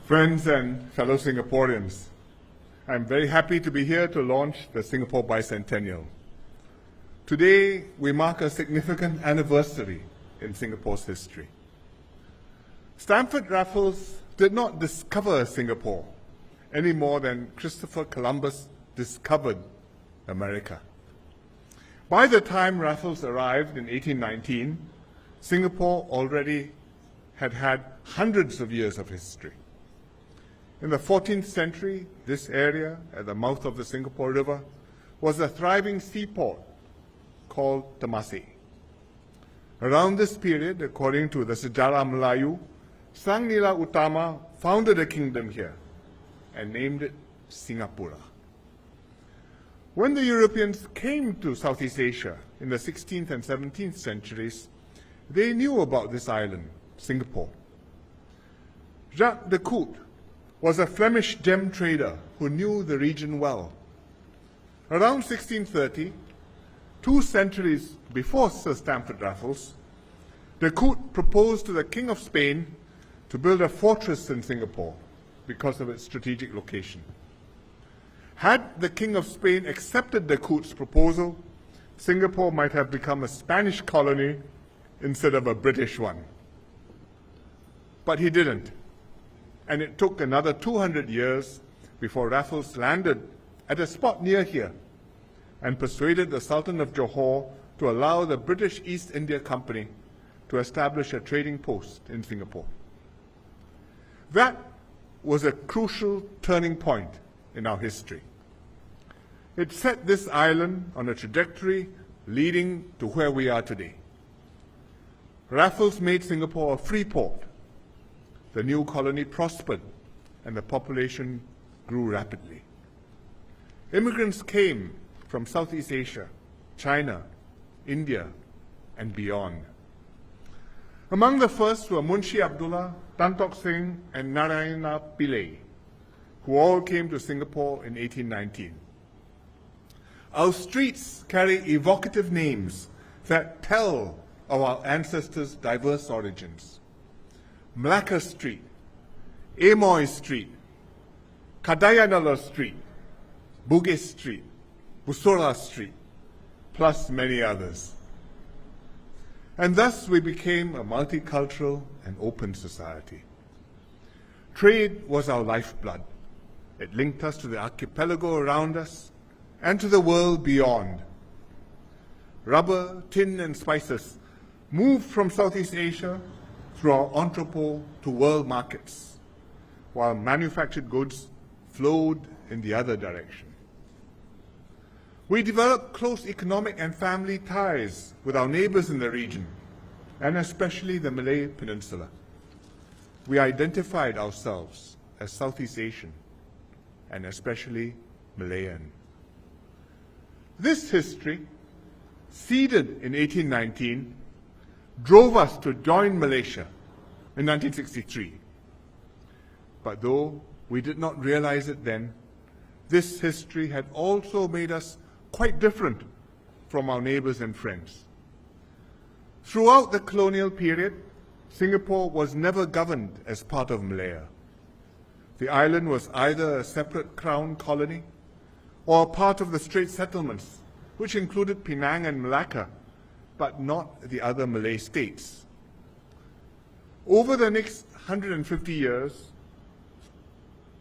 Friends and fellow Singaporeans, I'm very happy to be here to launch the Singapore Bicentennial. Today, we mark a significant anniversary in Singapore's history. Stamford Raffles did not discover Singapore any more than Christopher Columbus discovered America. By the time Raffles arrived in 1819, Singapore already had had hundreds of years of history. In the 14th century, this area at the mouth of the Singapore River was a thriving seaport called Temasek. Around this period, according to the Sejarah Melayu, Sang Nila Utama founded a kingdom here and named it Singapura. When the Europeans came to Southeast Asia in the 16th and 17th centuries, they knew about this island, Singapore. Jacques de Cout was a Flemish gem trader who knew the region well. Around 1630, 2 centuries before Sir Stamford Raffles, de Cout proposed to the King of Spain to build a fortress in Singapore because of its strategic location. Had the King of Spain accepted de Cout's proposal, Singapore might have become a Spanish colony instead of a British one. But he didn't, and it took another 200 years before Raffles landed at a spot near here and persuaded the Sultan of Johor to allow the British East India Company to establish a trading post in Singapore. That was a crucial turning point in our history. It set this island on a trajectory leading to where we are today. Raffles made Singapore a free port. The new colony prospered and the population grew rapidly. Immigrants came from Southeast Asia, China, India, and beyond. Among the first were Munshi Abdullah, Tan Tock Seng, and Narayana Pillai, who all came to Singapore in 1819. Our streets carry evocative names that tell of our ancestors' diverse origins. Malacca Street, Amoy Street, Kadayanala Street, Bugis Street, Busora Street, plus many others. And thus we became a multicultural and open society. Trade was our lifeblood. It linked us to the archipelago around us and to the world beyond. Rubber, tin, and spices moved from Southeast Asia through our entrepot to world markets, while manufactured goods flowed in the other direction. We developed close economic and family ties with our neighbors in the region, and especially the Malay Peninsula. We identified ourselves as Southeast Asian, and especially Malayan. This history, seeded in 1819, drove us to join Malaysia in 1963. But though we did not realize it then, this history had also made us quite different from our neighbors and friends. Throughout the colonial period, Singapore was never governed as part of Malaya. The island was either a separate crown colony or a part of the Strait settlements, which included Penang and Malacca, but not the other Malay states. Over the next 150 years,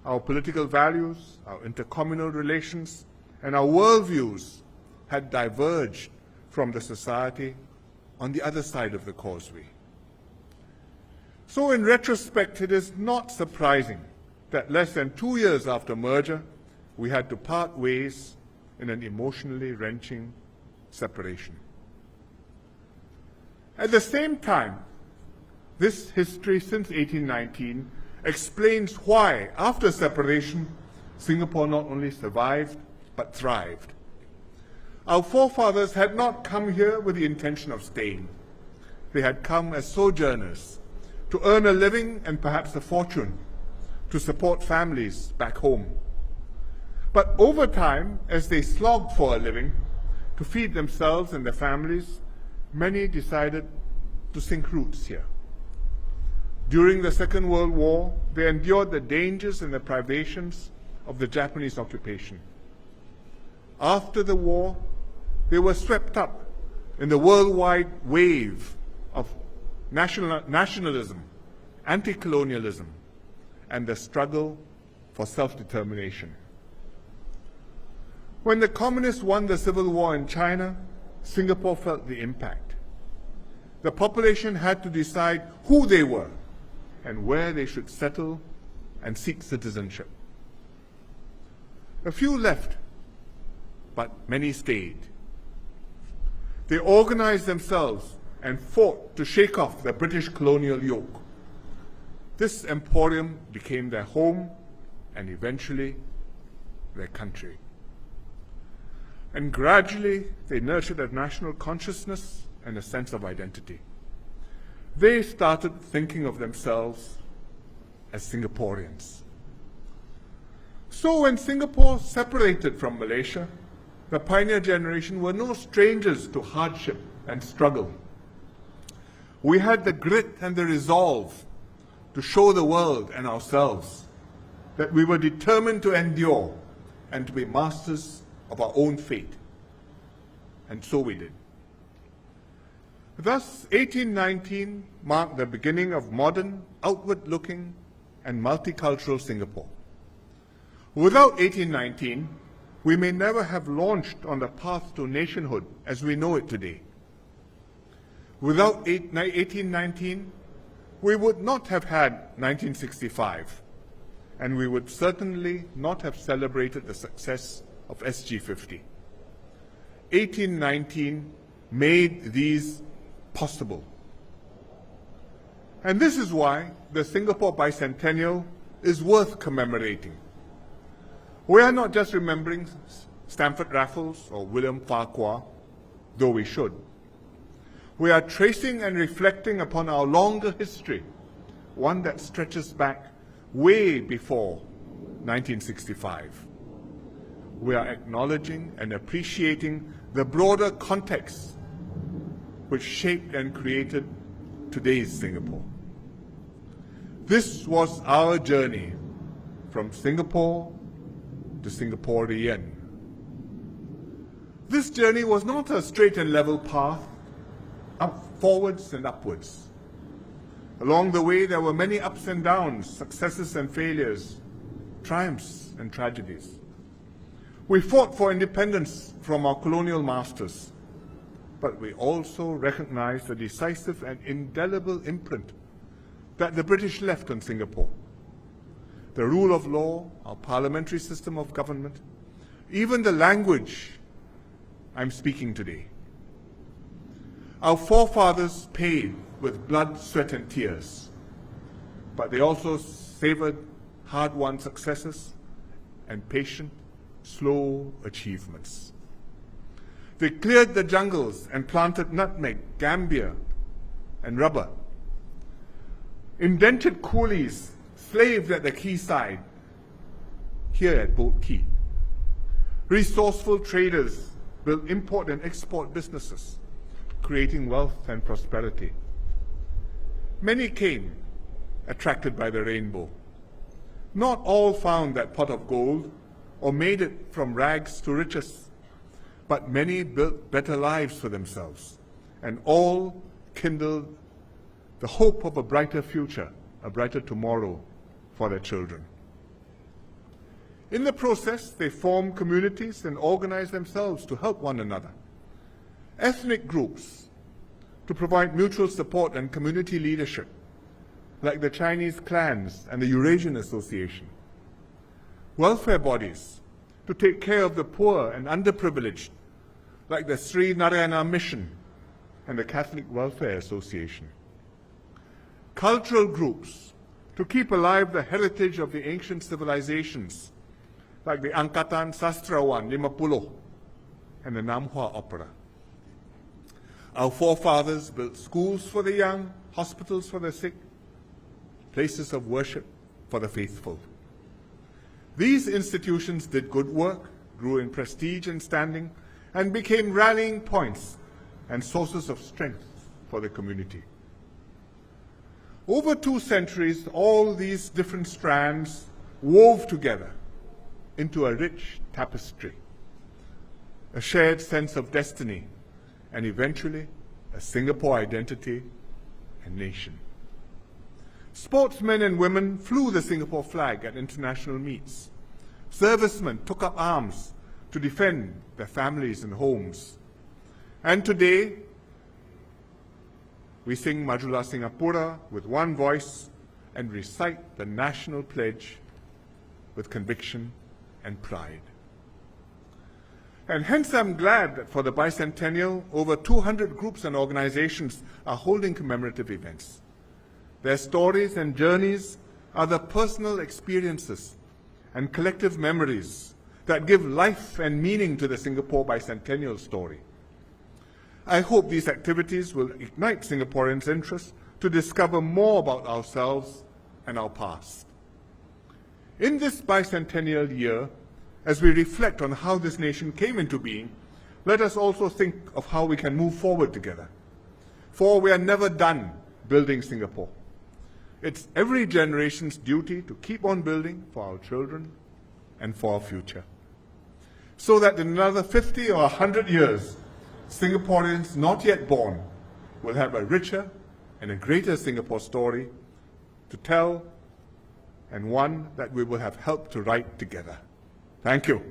our political values, our intercommunal relations, and our worldviews had diverged from the society on the other side of the causeway. So in retrospect, it is not surprising that less than 2 years after merger, we had to part ways in an emotionally wrenching separation. At the same time, this history since 1819 explains why, after separation, Singapore not only survived, but thrived. Our forefathers had not come here with the intention of staying. They had come as sojourners to earn a living and perhaps a fortune to support families back home. But over time, as they slogged for a living to feed themselves and their families, many decided to sink roots here. During the Second World War, they endured the dangers and the privations of the Japanese occupation. After the war, they were swept up in the worldwide wave of nationalism, anti-colonialism, and the struggle for self-determination. When the communists won the civil war in China, Singapore felt the impact. The population had to decide who they were and where they should settle and seek citizenship. A few left, but many stayed. They organized themselves and fought to shake off the British colonial yoke. This emporium became their home and eventually their country. And gradually, they nurtured a national consciousness and a sense of identity. They started thinking of themselves as Singaporeans. So when Singapore separated from Malaysia, the pioneer generation were no strangers to hardship and struggle. We had the grit and the resolve to show the world and ourselves that we were determined to endure and to be masters of our own fate. And so we did. Thus, 1819 marked the beginning of modern, outward-looking, and multicultural Singapore. Without 1819, we may never have launched on the path to nationhood as we know it today. Without 1819, we would not have had 1965, and we would certainly not have celebrated the success of SG50. 1819 made these possible. And this is why the Singapore Bicentennial is worth commemorating. We are not just remembering Stamford Raffles or William Farquhar, though we should. We are tracing and reflecting upon our longer history, one that stretches back way before 1965. We are acknowledging and appreciating the broader context which shaped and created today's Singapore. This was our journey from Singapore to Singaporean. This journey was not a straight and level path, forwards and upwards. Along the way, there were many ups and downs, successes and failures, triumphs and tragedies. We fought for independence from our colonial masters, but we also recognized the decisive and indelible imprint that the British left on Singapore. The rule of law, our parliamentary system of government, even the language I'm speaking today. Our forefathers paid with blood, sweat, and tears, but they also savored hard-won successes and patient, slow achievements. They cleared the jungles and planted nutmeg, gambia, and rubber. Indented coolies slaved at the quayside, here at Boat Quay. Resourceful traders built import and export businesses, creating wealth and prosperity. Many came, attracted by the rainbow. Not all found that pot of gold or made it from rags to riches, but many built better lives for themselves, and all kindled the hope of a brighter future, a brighter tomorrow for their children. In the process, they formed communities and organized themselves to help one another. Ethnic groups to provide mutual support and community leadership, like the Chinese clans and the Eurasian Association. Welfare bodies to take care of the poor and underprivileged, like the Sri Narayana Mission and the Catholic Welfare Association. Cultural groups to keep alive the heritage of the ancient civilizations, like the Angkatan Sastrawan 50 and the Namhua Opera. Our forefathers built schools for the young, hospitals for the sick, places of worship for the faithful. These institutions did good work, grew in prestige and standing, and became rallying points and sources of strength for the community. Over 2 centuries, all these different strands wove together into a rich tapestry, a shared sense of destiny, and eventually a Singapore identity and nation. Sportsmen and women flew the Singapore flag at international meets. Servicemen took up arms to defend their families and homes. And today, we sing Majulah Singapura with one voice and recite the national pledge with conviction and pride. And hence I'm glad that for the bicentennial, over 200 groups and organizations are holding commemorative events. Their stories and journeys are the personal experiences and collective memories that give life and meaning to the Singapore Bicentennial story. I hope these activities will ignite Singaporeans' interest to discover more about ourselves and our past. In this bicentennial year, as we reflect on how this nation came into being, let us also think of how we can move forward together. For we are never done building Singapore. It's every generation's duty to keep on building for our children and for our future, so that in another 50 or 100 years, Singaporeans not yet born will have a richer and a greater Singapore story to tell, and one that we will have helped to write together. Thank you.